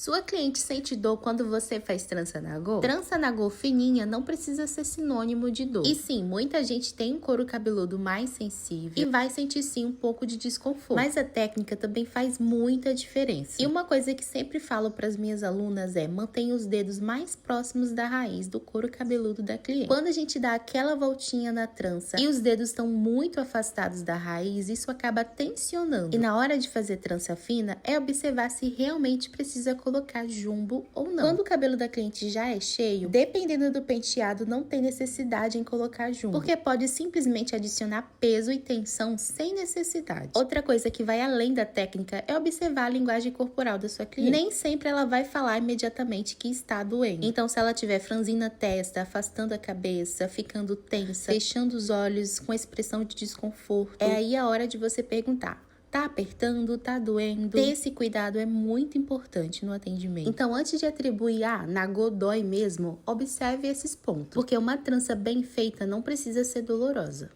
Sua cliente sente dor quando você faz trança nagô? Trança nagô fininha não precisa ser sinônimo de dor. E sim, muita gente tem um couro cabeludo mais sensível e vai sentir sim um pouco de desconforto. Mas a técnica também faz muita diferença. E uma coisa que sempre falo para as minhas alunas é: mantenha os dedos mais próximos da raiz do couro cabeludo da cliente. Quando a gente dá aquela voltinha na trança e os dedos estão muito afastados da raiz, isso acaba tensionando. E na hora de fazer trança fina, é observar se realmente precisa colocar jumbo ou não. Quando o cabelo da cliente já é cheio, dependendo do penteado, não tem necessidade em colocar jumbo, porque pode simplesmente adicionar peso e tensão sem necessidade. Outra coisa que vai além da técnica é observar a linguagem corporal da sua cliente. Nem sempre ela vai falar imediatamente que está doendo. Então, se ela estiver franzindo a testa, afastando a cabeça, ficando tensa, fechando os olhos com expressão de desconforto, é aí a hora de você perguntar: tá apertando? Tá doendo? Ter esse cuidado é muito importante no atendimento. Então, antes de atribuir, nagô dói mesmo, observe esses pontos. Porque uma trança bem feita não precisa ser dolorosa.